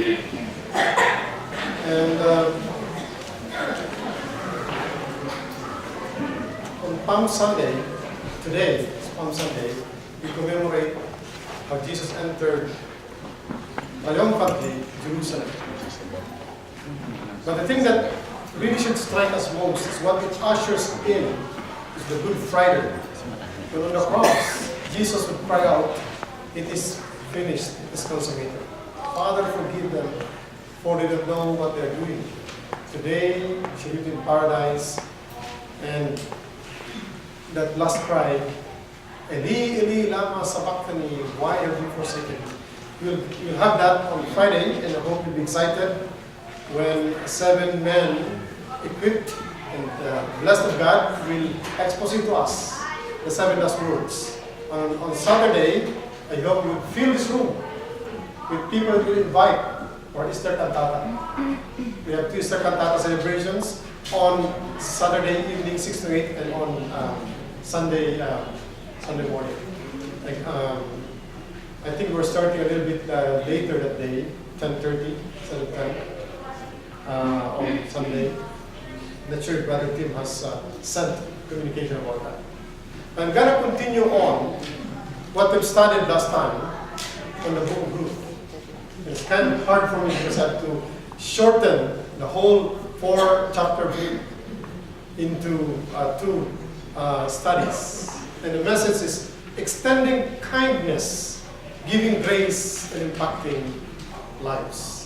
And on Palm Sunday, today is Palm Sunday, we commemorate how Jesus entered triumphantly Jerusalem. But the thing that really should strike us most is what it ushers in is the Good Friday. When on the cross, Jesus would cry out, "It is finished, it is consummated. Father, forgive them, for they don't know what they are doing." Today, she lived in paradise, and that last cry, "Eli, Eli, lama sabachthani," why have you forsaken me? You'll have that on Friday, and I hope you'll be excited when 7 men equipped and blessed of God will expose it to us, the 7 last words. On Saturday, I hope you fill this room with people that will invite for Easter cantata. We have 2 Easter cantata celebrations on Saturday evening, 6 to 8, and on Sunday morning. I think we're starting a little bit later that day, 10:30 instead of 10 on Sunday. The church brother Tim has sent communication about that. I'm going to continue on what we've studied last time on the book of Ruth. It's kind of hard for me because I have to shorten the whole 4-chapter book into 2 studies. And the message is extending kindness, giving grace, and impacting lives.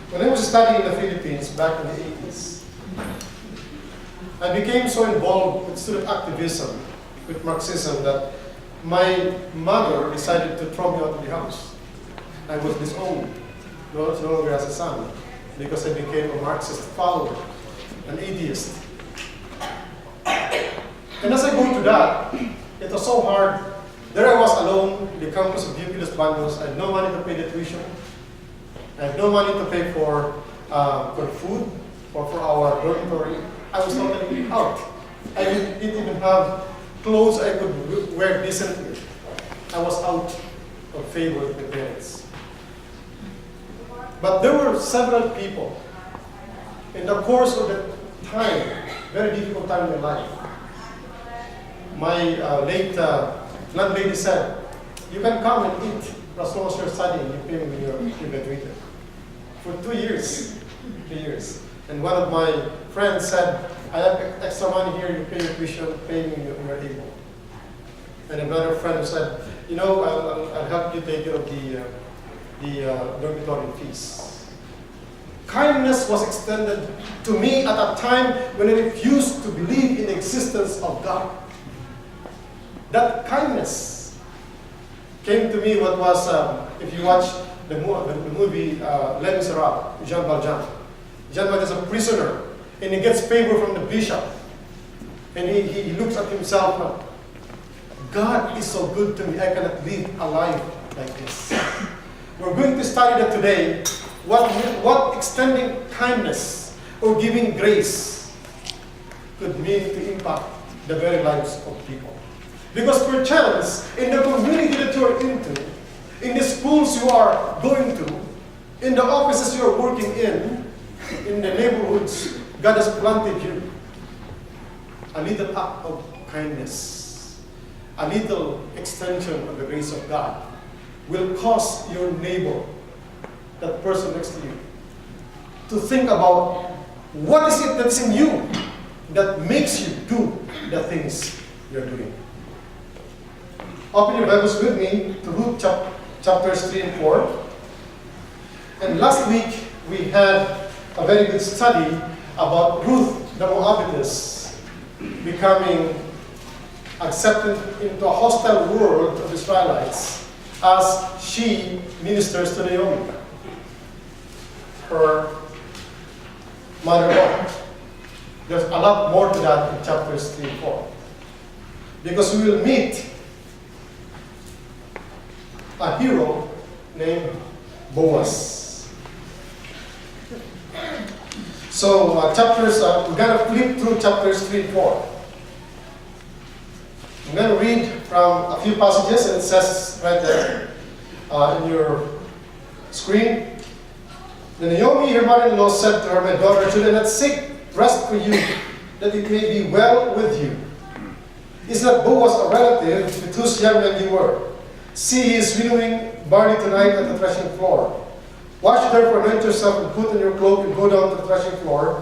When I was studying in the Philippines back in the 80s, I became so involved with student activism, with Marxism, that my mother decided to throw me out of the house. I was disowned, no longer as a son, because I became a Marxist follower, an atheist. And as I go through that, it was so hard. There I was alone in the campus of UP Los Baños. I had no money to pay the tuition. I have no money to pay for food or for our dormitory. I was totally out. I didn't even have clothes I could wear decently. I was out of favor with my parents. But there were several people in the course of the time, very difficult time in my life. My late landlady said, "You can come and eat as long as you're studying. You pay when you graduated." For 2 years, 3 years. And one of my friends said, "I have extra money here, you pay your tuition, pay me when you're able." And another friend said, I'll help you take care of the dormitory fees. Kindness was extended to me at a time when I refused to believe in the existence of God. That kindness came to me what was, if you watch the movie Les Miserables, Jean Valjean. Jean Valjean is a prisoner, and he gets favor from the bishop. And he looks at himself now. God is so good to me, I cannot live a life like this. We're going to study that today, what extending kindness or giving grace could mean to impact the very lives of people. Because perchance, in the community that you are into, in the schools you are going to, in the offices you are working in the neighborhoods, God has planted you. A little act of kindness, a little extension of the grace of God will cause your neighbor, that person next to you, to think about what is it that's in you that makes you do the things you're doing. Open your Bibles with me to Ruth chapters 3 and 4. And last week we had a very good study about Ruth the Moabitess becoming accepted into a hostile world of Israelites as she ministers to Naomi, her mother-in-law. There's a lot more to that in chapters 3 and 4. Because we will meet a hero named Boaz. So we're going to flip through chapters 3 and 4. I'm going to read from a few passages, and it says right there in your screen. Then Naomi, her mother-in-law, said to her, "My daughter, should I not seek rest for you, that it may be well with you? Is not Boaz a relative with whose young men you were? See, he is winnowing barley tonight at the threshing floor. Wash therefore, anoint yourself, and put on your cloak, and go down to the threshing floor.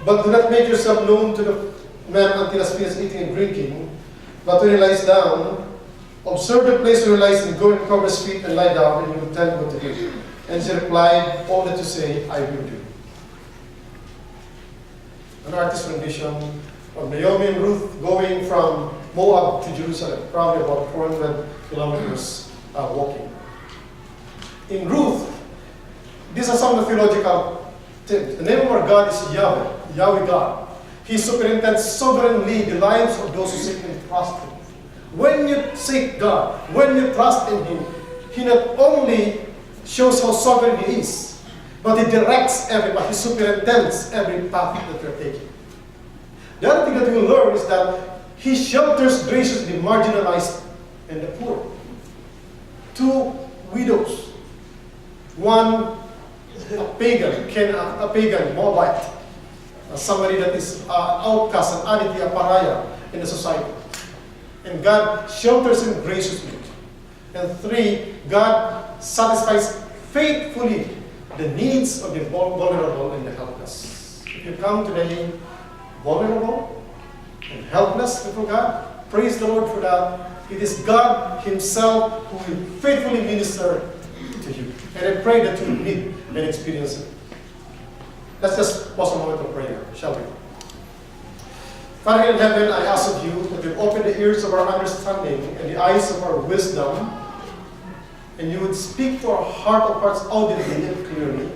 But do not make yourself known to the man until he has finished eating and drinking. But when he lies down, observe the place where he lies, and go and cover his feet, and lie down, and you will tell what to do." And she replied, "All that you say, I will do." An artist's rendition of Naomi and Ruth going from Moab to Jerusalem, probably about 400 kilometers walking. In Ruth, these are some of the theological tips. The name of our God is Yahweh, Yahweh God. He superintends sovereignly the lives of those who seek Him and trust Him. When you seek God, when you trust in Him, He not only shows how sovereign He is, but He directs everybody. He superintends every path that you're taking. The other thing that we will learn is that He shelters graciously the marginalized and the poor. 2 widows. One, a pagan Moabite, somebody that is an outcast, an oddity, a pariah in the society. And God shelters him graciously. And 3, God satisfies faithfully the needs of the vulnerable and the helpless. If you come today vulnerable and helpless before God, praise the Lord for that. It is God Himself who will faithfully minister to you. And I pray that you will meet and experience it. Let's just pause a moment of prayer, shall we? Father in heaven, I ask of you that you open the ears of our understanding and the eyes of our wisdom, and you would speak to our heart of hearts audibly and clearly,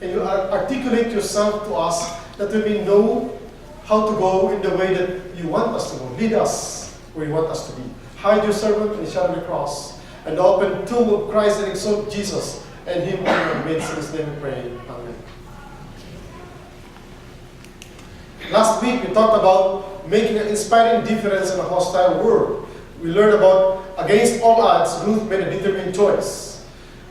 and you articulate yourself to us that we may know how to go in the way that you want us to go. Lead us where you want us to be. Hide your servant in the shadow of the cross, and the open tomb of Christ, and exalt Jesus and Him in our midst. In His name we pray. Amen. Last week we talked about making an inspiring difference in a hostile world. We learned about against all odds, Ruth made a determined choice.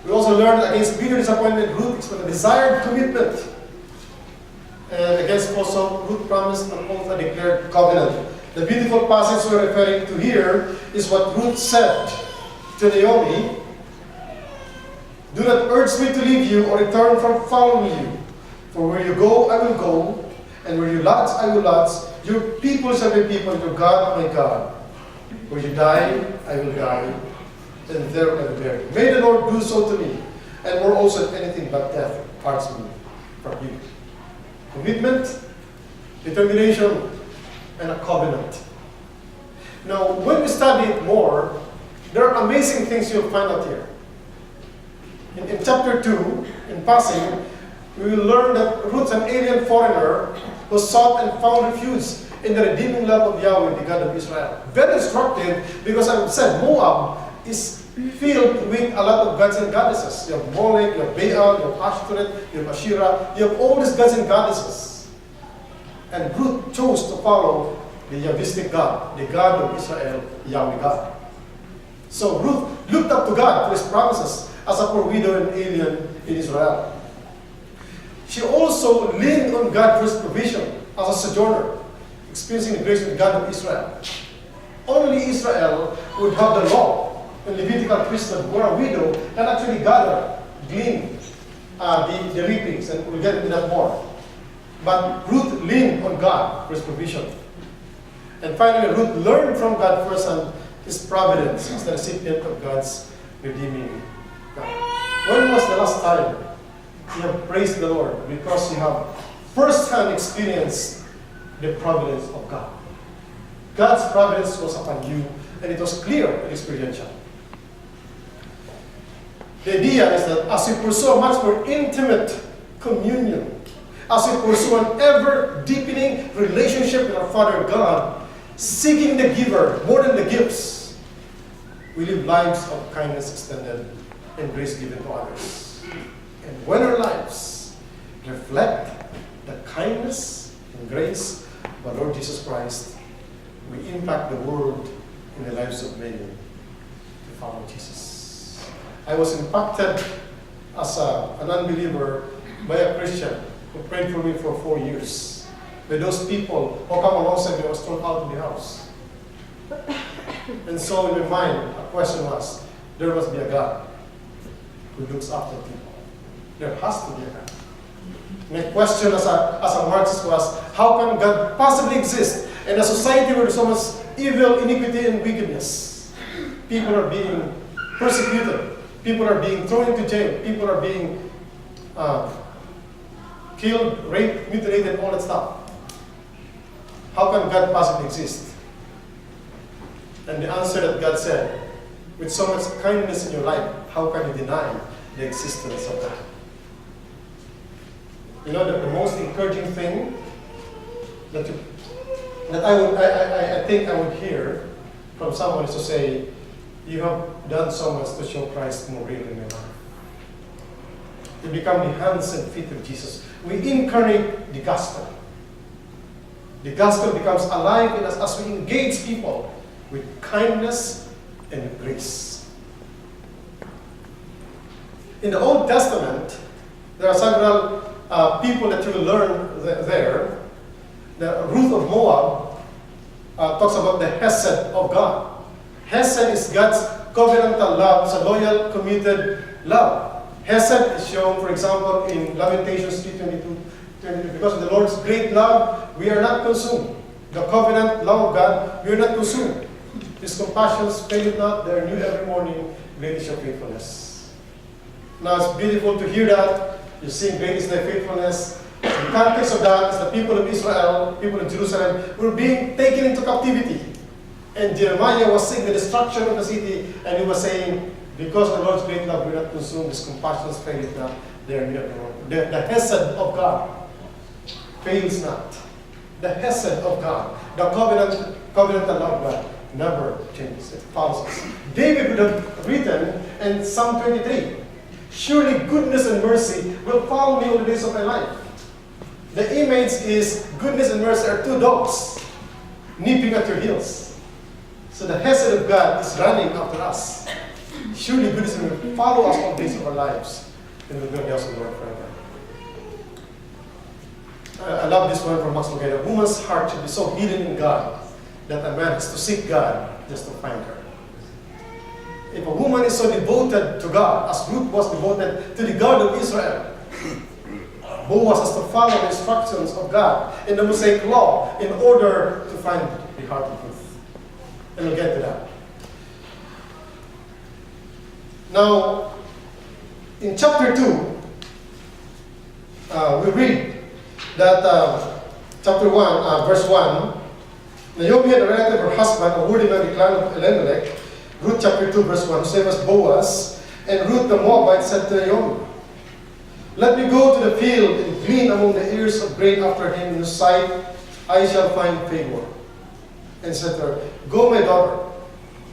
We also learned against bitter disappointment, Ruth expressed a desired commitment. And against also, Ruth promised an oath and declared covenant. The beautiful passage we're referring to here is what Ruth said to Naomi: "Do not urge me to leave you or return from following you. For where you go, I will go, and where you lodge, I will lodge. Your people shall be people, your God, my God. Where you die, I will die, and there I will bury you. May the Lord do so to me, and more also if anything but death parts me from you." Commitment, determination, and a covenant. Now, when we study it more, there are amazing things you'll find out here. In chapter 2, in passing, we will learn that Ruth, an alien foreigner, was sought and found refuge in the redeeming love of Yahweh, the God of Israel. Very instructive, because I said Moab is filled with a lot of gods and goddesses. You have Molech, you have Baal, you have Ashtoreth, you have Asherah, you have all these gods and goddesses. And Ruth chose to follow the Yahwistic God, the God of Israel, Yahweh God. So Ruth looked up to God for His promises as a poor widow and alien in Israel. She also leaned on God for His provision as a sojourner, experiencing the grace of the God of Israel. Only Israel would have the law and Levitical priesthood, where a widow can actually glean the reapings, and we'll get into that more. But Ruth leaned on God for His provision. And finally, Ruth learned from God first and His providence as the recipient of God's redeeming God. When was the last time you have praised the Lord because you have first-hand experienced the providence of God? God's providence was upon you, and it was clear and experiential. The idea is that as we pursue a much more intimate communion, as we pursue an ever-deepening relationship with our Father God, seeking the giver more than the gifts, we live lives of kindness extended and grace given to others. And when our lives reflect the kindness and grace of our Lord Jesus Christ, we impact the world in the lives of many to follow Jesus. I was impacted as an unbeliever by a Christian who prayed for me for 4 years. By those people who come alongside me, I was thrown out of the house. And so in my mind, a question was, there must be a God who looks after people. There has to be a God. My question as a Marxist was, how can God possibly exist in a society where there's so much evil, iniquity, and wickedness? People are being persecuted. People are being thrown into jail. People are being killed, raped, mutilated, all that stuff. How can God possibly exist? And the answer that God said, with so much kindness in your life, how can you deny the existence of God? You know, the most encouraging thing that I think I would hear from someone is to say, you have done so much to show Christ more real in your life. You become the hands and feet of Jesus. We incarnate the gospel. The gospel becomes alive in us as we engage people with kindness and grace. In the Old Testament, there are several people that you will learn there. The Ruth of Moab talks about the Hesed of God. Hesed is God's covenantal love. It's a loyal, committed love. Hesed is shown, for example, in Lamentations 3:22. Because of the Lord's great love, we are not consumed. The covenant love of God, we are not consumed. His compassions fail not, they are new every morning, great is your faithfulness. Now it's beautiful to hear that. You sing, great is thy faithfulness. The context of that is the people of Israel, people of Jerusalem, were being taken into captivity. And Jeremiah was seeing the destruction of the city, and he was saying, because of the Lord's great love, we are not consumed, his compassions fail not, they are new every morning. The Hesed of God fails not. The Hesed of God, the covenantal love of God, never changes. It follows us. David would have written in Psalm 23, surely goodness and mercy will follow me all the days of my life. The image is goodness and mercy are two dogs nipping at your heels. So the Hesed of God is running after us. Surely goodness and mercy will follow us all the days of our lives, and we'll be in the house of the Lord forever. I love this one from Max Lucado. A woman's heart should be so hidden in God that a man has to seek God just to find her. If a woman is so devoted to God, as Ruth was devoted to the God of Israel, Boaz has to follow the instructions of God in the Mosaic law in order to find the heart of Ruth. And we'll get to that. Now, in chapter 2, we read that chapter 1, verse 1, Naomi had a relative of her husband, a worthy man of the clan of Elimelech. Ruth chapter 2, verse 1, whose name was Boaz. And Ruth the Moabite said to Naomi, let me go to the field and glean among the ears of grain after him in whose sight I shall find favor. And said to her, go, my daughter.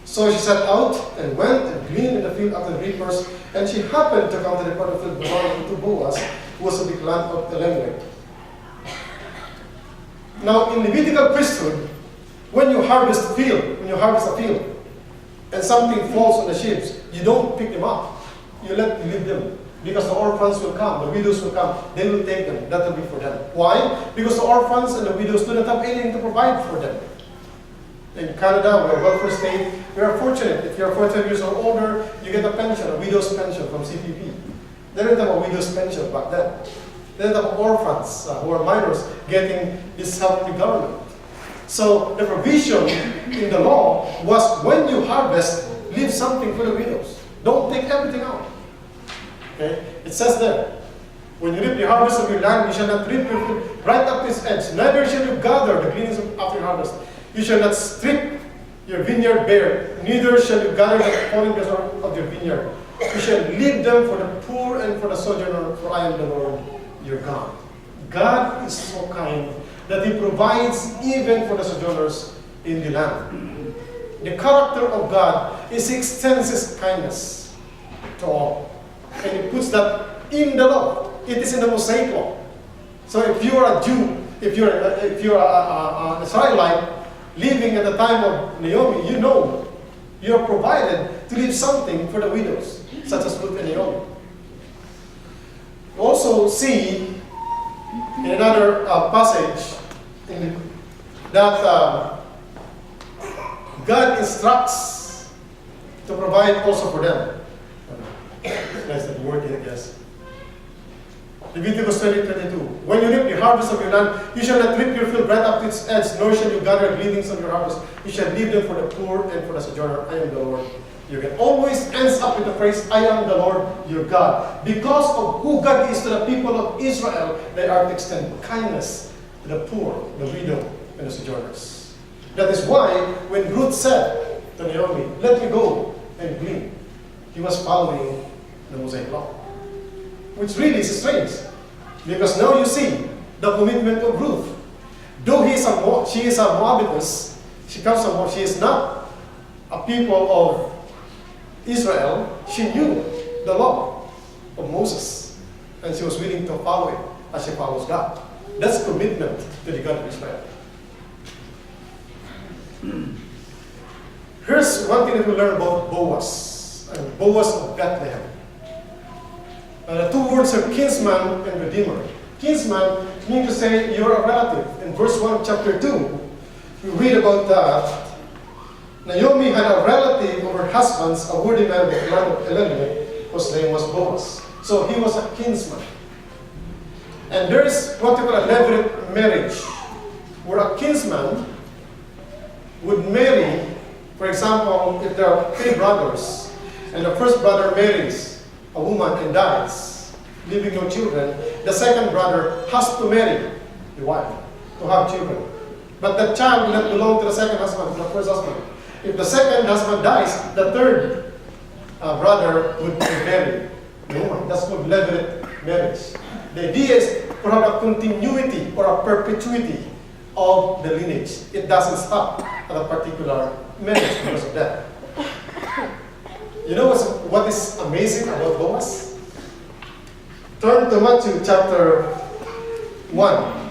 So she set out and went and gleaned in the field after the reapers. And she happened to come to the part of the field belonging to Boaz, who was of the clan of Elimelech. Now, in Levitical priesthood, when you harvest a field, and something falls on the sheaves, you don't pick them up. You leave them. Because the orphans will come, the widows will come, they will take them. That will be for them. Why? Because the orphans and the widows do not have anything to provide for them. In Canada, we are a welfare state. We are fortunate. If you are 45 years or older, you get a pension, a widow's pension from CPP. They didn't have a widow's pension back then. They didn't have orphans who are minors getting this help from the government. So the provision in the law was when you harvest, leave something for the widows. Don't take everything out. Okay? It says there, when you reap the harvest of your land, you shall not reap your fruit right up to its edge. Neither shall you gather the gleanings after your harvest. You shall not strip your vineyard bare, neither shall you gather the fallen grapes of your vineyard. You shall leave them for the poor and for the sojourner, for I am the Lord your God. God is so kind that He provides even for the sojourners in the land. The character of God is He extends His kindness to all. And He puts that in the law. It is in the Mosaic law. So if you are a Jew, if you're an Israelite, living at the time of Naomi, you know you're provided to leave something for the widows, such as Ruth and Naomi. Also see in another passage that God instructs to provide also for them. That's the word, I guess. Leviticus 20:22. When you reap the harvest of your land, you shall not reap your field right up to its edge, nor shall you gather gleanings of your harvest. You shall leave them for the poor and for the sojourner. I am the Lord. You can always ends up with the phrase, I am the Lord your God. Because of who God is to the people of Israel, they are to extend kindness to the poor, the widow, and the sojourners. That is why when Ruth said to Naomi, let me go and glean, he was following the Mosaic law. Which really is strange. Because now you see the commitment of Ruth. Though she is a Moabitess, she is not a people of Israel. She knew the law of Moses. And she was willing to follow it as she follows God. That's commitment to the God of Israel. Here's one thing that we learn about Boaz. Boaz of Bethlehem. The two words are kinsman and redeemer. Kinsman means to say you're a relative. In verse 1 of chapter 2, we read about that. Naomi had a relative of her husband's, a worthy man of the land of Elimelech, whose name was Boaz. So he was a kinsman. And there is what we call a levirate marriage, where a kinsman would marry, for example, if there are 3 brothers, and the first brother marries a woman and dies, leaving no children, the second brother has to marry the wife to have children. But the child will not belong to the second husband, to the first husband. If the second husband dies, the third brother would marry the woman. That's called levirate marriage. The idea is to have a continuity or a perpetuity of the lineage. It doesn't stop at a particular marriage because of that. You know what is amazing about Boaz? Turn to Matthew chapter 1.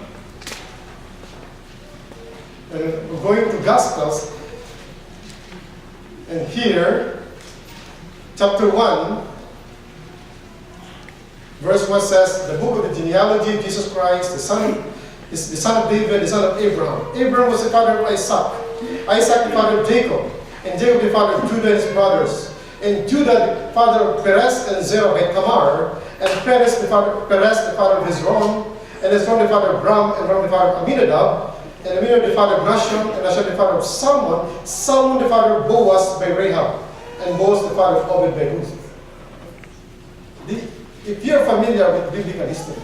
And we're going to Gospels. And here, chapter 1, verse 1 says, the book of the genealogy of Jesus Christ, the son of David, the son of Abraham. Abraham was the father of Isaac. Isaac the father of Jacob. And Jacob the father of Judah and his brothers. And Judah the father of Perez and Zerah by Tamar. And Perez the father of Hezron. And Hezron the father of Ram. And Ram the father of Aminadab. And Aminadab the father of Nashon. And Nashon the father of Salmon. Salmon the father of Boaz by Rahab. And Boaz the father of Obed by Ruth. If you're familiar with biblical history,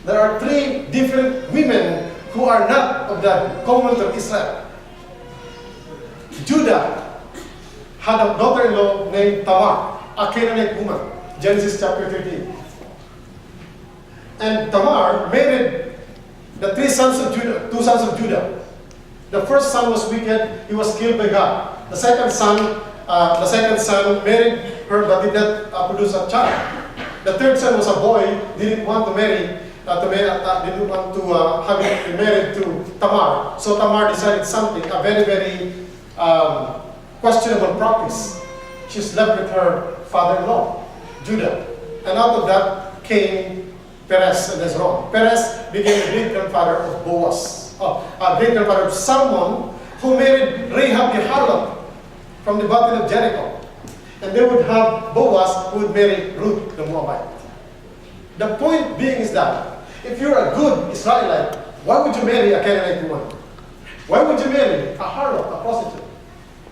there are 3 different women who are not of the Commonwealth of Israel. Judah had a daughter-in-law named Tamar, a Canaanite woman. Genesis chapter 13. And Tamar married the 2 sons of Judah. The first son was wicked, he was killed by God. The second son married her but did not produce a child. The third son was a boy, didn't want to marry, didn't want to have him married to Tamar. So Tamar decided something, a very, very questionable practice. She slept with her father-in-law, Judah. And out of that came Perez and Hezron. Perez became the great-grandfather of Boaz, a great-grandfather of Salmon, who married Rahab the harlot from the battle of Jericho. And they would have Boaz who would marry Ruth the Moabite. The point being is that if you're a good Israelite, why would you marry a Canaanite woman? Why would you marry a harlot, a prostitute?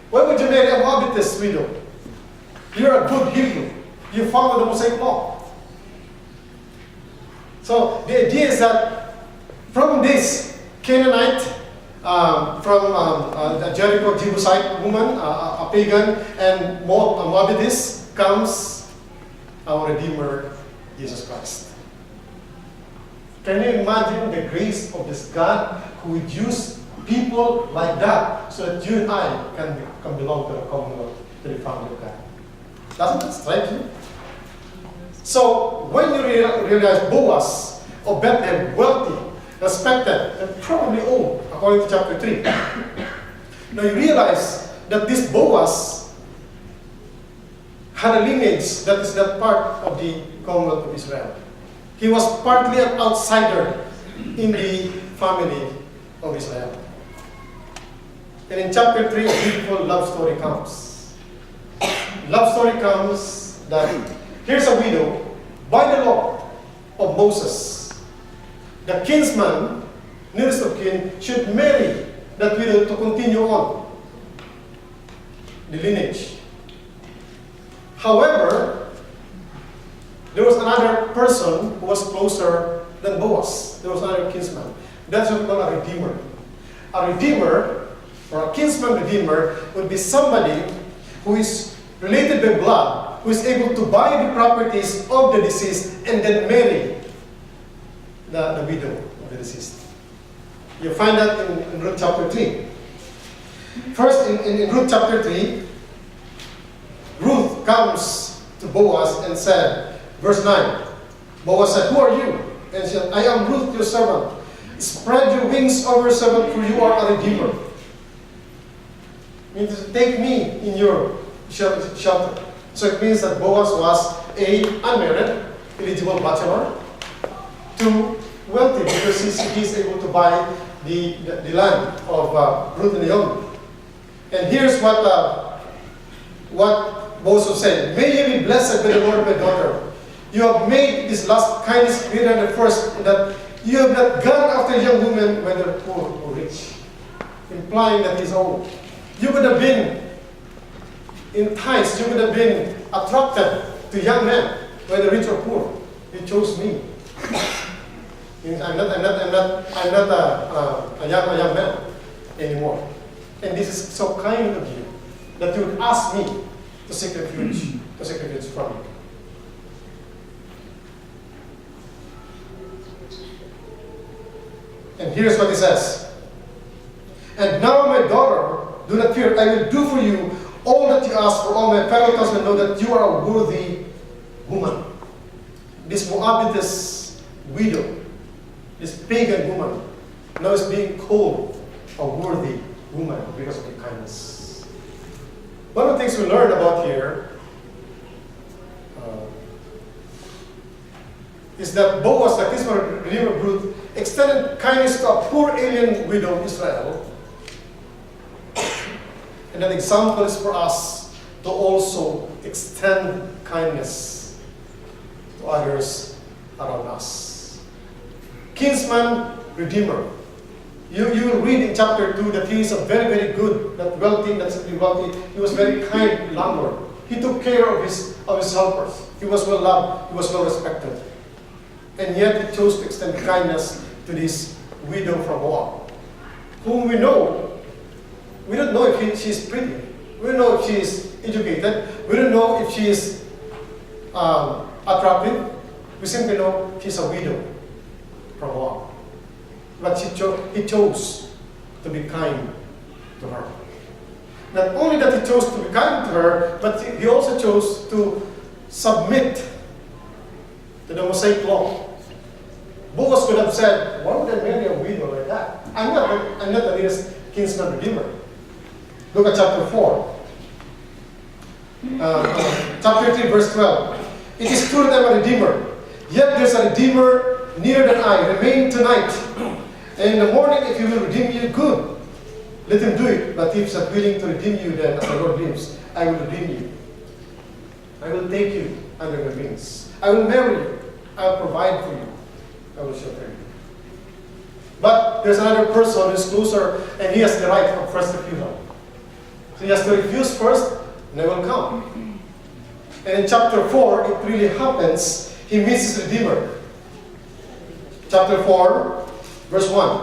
Why would you marry a Moabitess widow? You're a good Hebrew. You follow the Mosaic law. So the idea is that from this Canaanite, from a Jericho Jebusite woman, a pagan, and Moabitess, comes our Redeemer, Jesus Christ. Can you imagine the grace of this God who would use people like that so that you and I can belong to the commonwealth, to the family of God? Doesn't that strike you? So when you realize Boaz of Bethlehem, wealthy, respected, and probably owned, according to chapter 3. Now you realize that this Boaz had a lineage that is not part of the Commonwealth of Israel. He was partly an outsider in the family of Israel. And in chapter 3, a beautiful love story comes. Love story comes that here's a widow, by the law of Moses, the kinsman, nearest of kin, should marry that widow to continue on the lineage. However, there was another person who was closer than Boaz. There was another kinsman. That's what we call a redeemer. A redeemer, or a kinsman redeemer, would be somebody who is related by blood, who is able to buy the properties of the deceased and then marry the widow of the deceased. You find that in Ruth chapter 3. First, in Ruth chapter 3, Ruth comes to Boaz and said, verse 9, Boaz said, "Who are you?" And she said, "I am Ruth, your servant. Spread your wings over your servant, for you are a redeemer." It means, take me in your shelter. So it means that Boaz was a unmarried, eligible bachelor, to wealthy, because he's able to buy the land of Ruth and Naomi. And here's what Boaz said: "May you be blessed by the Lord, my daughter. You have made this last kindness greater than the first, in that you have not gone after young women, whether poor or rich." Implying that he's old. You would have been enticed, you would have been attracted to young men, whether rich or poor. You chose me. I'm not a young man anymore. And this is so kind of you, that you would ask me to seek refuge from you. And here's what he says: "And now, my daughter, do not fear. I will do for you all that you ask, for all my fellow townsmen know that you are a worthy woman." This Moabitess widow, this pagan woman, now is being called a worthy woman because of the kindness. One of the things we learn about here is that Boaz, the kinsman redeemer of Ruth, extended kindness to a poor alien widow of Israel. And an example is for us to also extend kindness to others around us. Kinsman redeemer. You will read in chapter 2 that he is a very, very good, not wealthy, not simply wealthy. He was very kind landlord. He took care of his helpers. He was well loved. He was well respected. And yet he chose to extend kindness to this widow from Moab, whom we know. We don't know if she is pretty. We don't know if she is educated. We don't know if she is attractive. We simply know she's a widow from Moab. But he chose to be kind to her. Not only that he chose to be kind to her, but he also chose to submit to the Mosaic law. Boaz could have said, "Why would I marry a widow like that? I'm not the nearest kinsman redeemer." Look at chapter 4. Chapter 3, verse 12. "It is true that I'm a redeemer, yet there's a redeemer nearer than I. Remain tonight. And in the morning, if he will redeem you, good. Let him do it. But if he's not willing to redeem you, then as the Lord lives, I will redeem you. I will take you under my wings. I will marry you. I will provide for you. I will shelter you." But there's another person who's closer, and he has the right of first refusal. So he has to refuse first, and I will come. And in chapter 4, it really happens. He meets his Redeemer. Chapter 4, verse 1.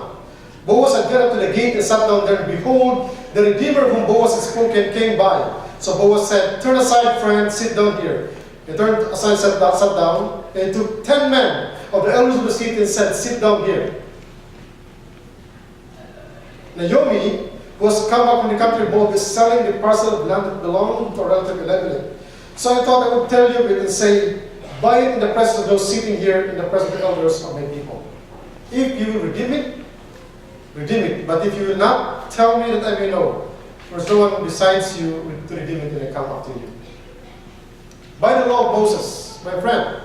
"Boaz had gone up to the gate and sat down there, and behold, the Redeemer whom Boaz had spoken came by. So Boaz said, 'Turn aside, friend, sit down here.' He turned aside, sat down, and he took 10 men of the elders of the city and said, 'Sit down here.' Naomi, who was come up from the country, both is selling the parcel of land that belonged to a relative Elimelech. So I thought I would tell you it and say, buy it in the presence of those sitting here, in the presence of the elders of my people. If you will redeem it, redeem it. But if you will not, tell me that I may know. For no one besides you to redeem it when I come after you. By the law of Moses, my friend,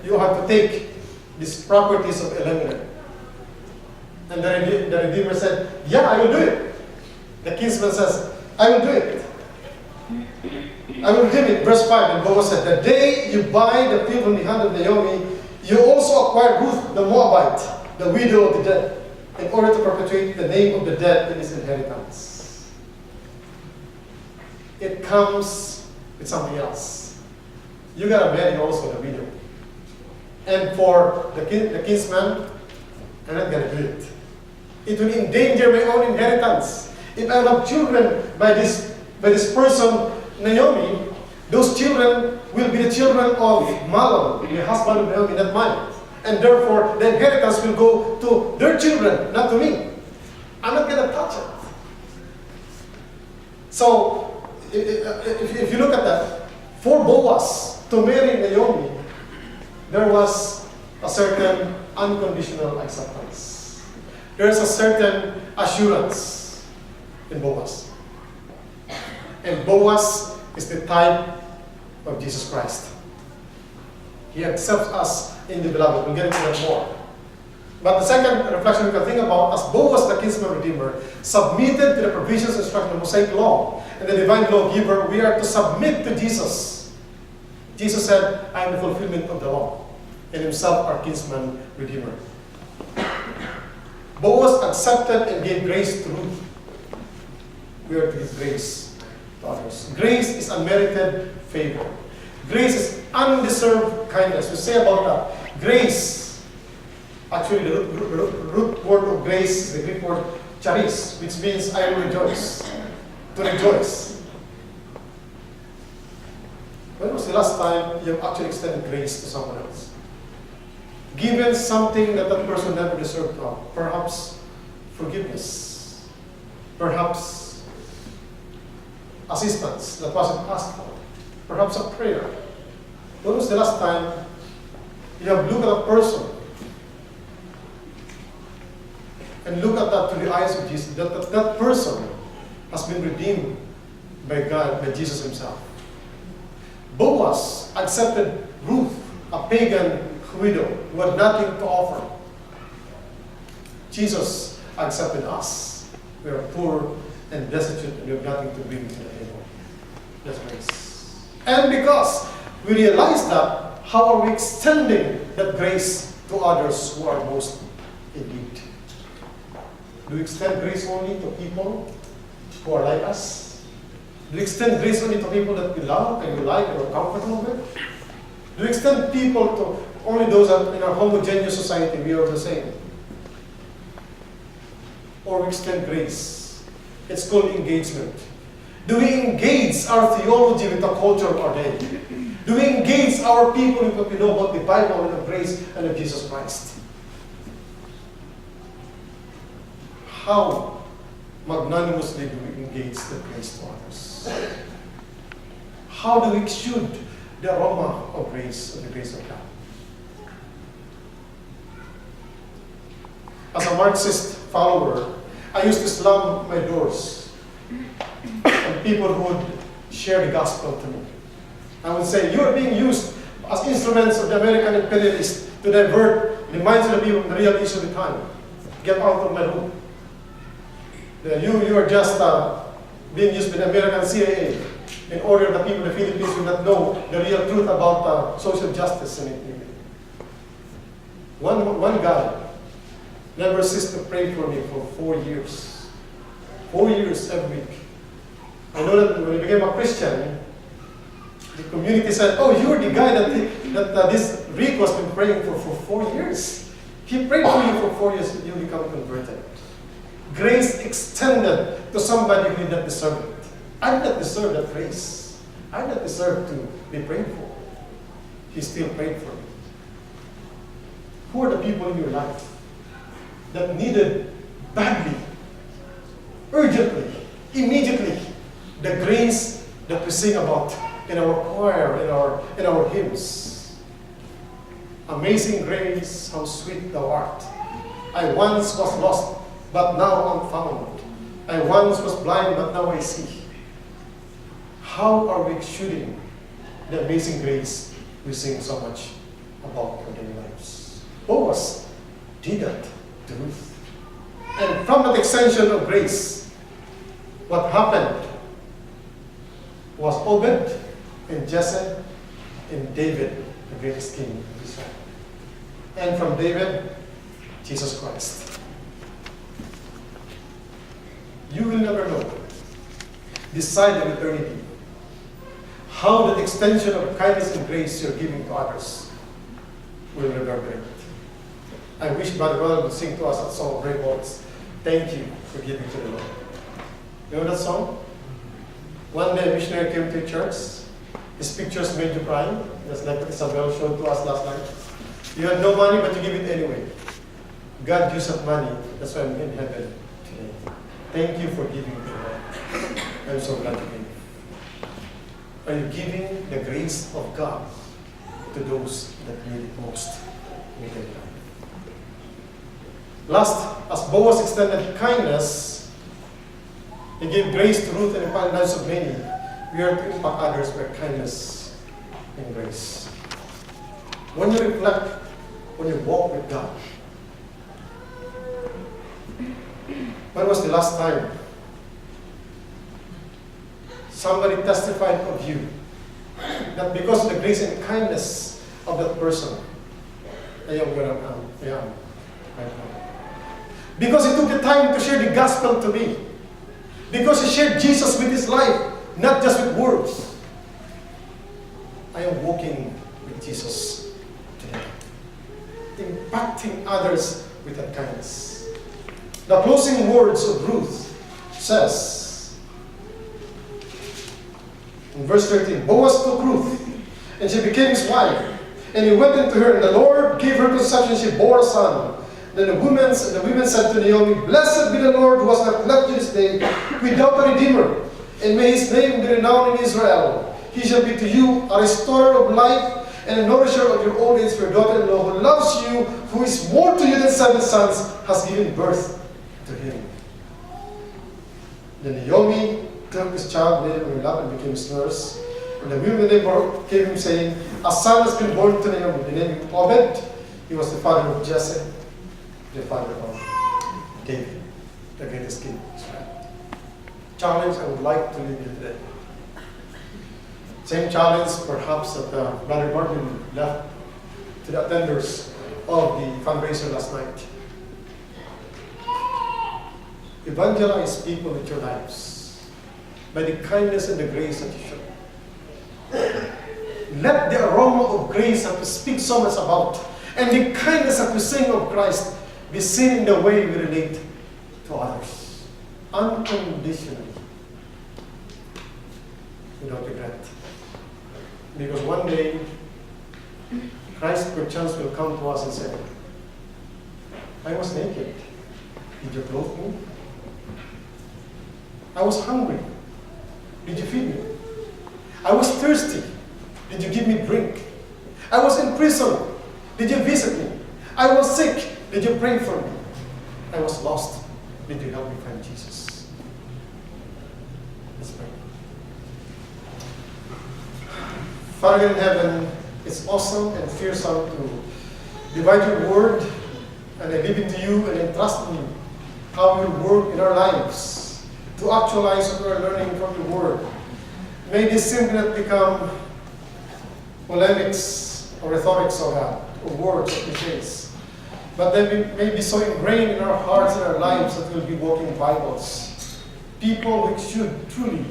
you have to take these properties of eliminate. And the Redeemer said, yeah, I will do it. The kinsman says, I will do it. I will redeem it. Verse 5, and Boaz said, the day you buy the field from the hand of Naomi, you also acquire Ruth the Moabite, the widow of the dead, in order to perpetuate the name of the dead in his inheritance. It comes with something else. You gotta marry also the widow. And for the kinsman, I'm not gonna do it. It will endanger my own inheritance. If I have children by this person, Naomi, those children will be the children of Mahlon, the husband of Naomi, not mine. And therefore, the inheritance will go to their children, not to me. I'm not going to touch it. So, if you look at that, for Boaz to marry Naomi, there was a certain unconditional acceptance. There's a certain assurance in Boaz. And Boaz is the type of Jesus Christ. He accepts us in the beloved. We'll get into that more. But the second reflection we can think about, as Boaz, the kinsman redeemer, submitted to the provisions and instructions of the Mosaic law and the divine lawgiver, we are to submit to Jesus. Jesus said, I am the fulfillment of the law, and himself our kinsman redeemer. Boaz accepted and gave grace to Ruth. We are to give grace to others. Grace is unmerited favor. Grace is undeserved kindness. We say about that. Grace, actually the root word of grace is the Greek word charis, which means I will rejoice. To rejoice. When was the last time you have actually extended grace to someone else? Given something that that person never deserved to have. Perhaps forgiveness. Perhaps assistance that wasn't asked for. Perhaps a prayer. When was the last time you have looked at a person and look at that through the eyes of Jesus, that person has been redeemed by God, by Jesus himself. Boaz accepted Ruth, a pagan widow who had nothing to offer. Jesus accepted us. We are poor and destitute and we have nothing to bring to the table. That's grace. And because we realize that, how are we extending that grace to others who are most in need? Do we extend grace only to people who are like us? Do we extend grace only to people that we love and we like and are comfortable with? Do we extend people to only those that in our homogeneous society we are the same? Or we extend grace? It's called engagement. Do we engage our theology with the culture of our day? Do we engage our people with what we know about the Bible and of grace and of Jesus Christ? How magnanimously do we engage the grace to others? How do we exude the aroma of grace, of the grace of God? As a Marxist follower, I used to slam my doors on people who would share the gospel to me. I would say, you are being used as instruments of the American imperialists to divert the minds of the people from the real issue of the time. Get out of my room. You are just being used by the American CIA in order that people in the Philippines will not know the real truth about social justice. One guy never ceased to pray for me for 4 years. 4 years every week. I know that when I became a Christian, the community said, oh, you're the guy that this Rick has been praying for 4 years. He prayed for you for 4 years, you become converted. Grace extended to somebody who did not deserve it. I did not deserve that grace. I did not deserve to be prayed for. He still prayed for me. Who are the people in your life that needed badly, urgently, immediately, the grace that we sing about in our choir, in our hymns? Amazing grace, how sweet thou art. I once was lost, but now I'm found. I once was blind, but now I see. How are we shooting the amazing grace we sing so much about in our daily lives? Boaz did that to Ruth. And from that extension of grace, what happened was Obed and Jesse and David, the greatest king of Israel. And from David, Jesus Christ. You will never know, this side of eternity, how that extension of kindness and grace you're giving to others will reverberate. I wish Brother Ronald would sing to us that song of Brave Hearts. Thank you for giving to the Lord. You know that song? One day a missionary came to church. His pictures made you cry. Just like Isabel showed to us last night. You had no money, but you give it anyway. God gives us money. That's why I'm in heaven today. Thank you for giving to the Lord. I'm so glad you gave. Are you giving the grace of God to those that need it most in their life? Last, as Boaz extended kindness, he gave grace to Ruth and impacted the lives of many. We are to impact others with kindness and grace. When you reflect, when you walk with God, when was the last time somebody testified of you that because of the grace and kindness of that person, I am where I am right now? Because he took the time to share the gospel to me. Because he shared Jesus with his life, not just with words. I am walking with Jesus today, impacting others with that kindness. The closing words of Ruth says, in verse 13, Boaz took Ruth, and she became his wife. And he went into her, and the Lord gave her conception, and she bore a son. Then the women said to Naomi, Blessed be the Lord who has not left you this day without a redeemer, and may his name be renowned in Israel. He shall be to you a restorer of life and a nourisher of your old age. For your daughter-in-law who loves you, who is more to you than 7 sons, has given birth to him. Then Naomi took his child, laid him in her lap, and became his nurse. And the women of the neighbor came him, saying, A son has been born to Naomi. They named him Obed. He was the father of Jesse, the father of David, the greatest king of Israel. Challenge I would like to leave you today. Same challenge perhaps that Brother Martin left to the attenders of the fundraiser last night. Evangelize people with your lives by the kindness and the grace that you show. Let the aroma of grace that we speak so much about and the kindness that we sing of Christ be seen in the way we relate to others, unconditionally, without regret. Because one day, Christ perchance will come to us and say, I was naked. Did you clothe me? I was hungry. Did you feed me? I was thirsty. Did you give me drink? I was in prison. Did you visit me? I was sick. Did you pray for me? I was lost. Did you help me find Jesus? Let's pray. Father in heaven, it's awesome and fearsome to divide your word, and I leave it to you and entrust me how you work in our lives to actualize what we are learning from your word. May this simply not become polemics or rhetorics or words or cliches, but they may be so ingrained in our hearts and our lives that we'll be walking Bibles. People which should truly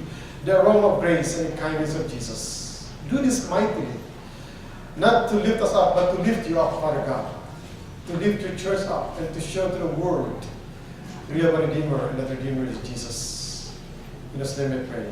the aroma of grace and the kindness of Jesus. Do this mightily, not to lift us up, but to lift you up, Father God. To lift your church up and to show to the world we have a Redeemer, and that Redeemer is Jesus. In His name I pray.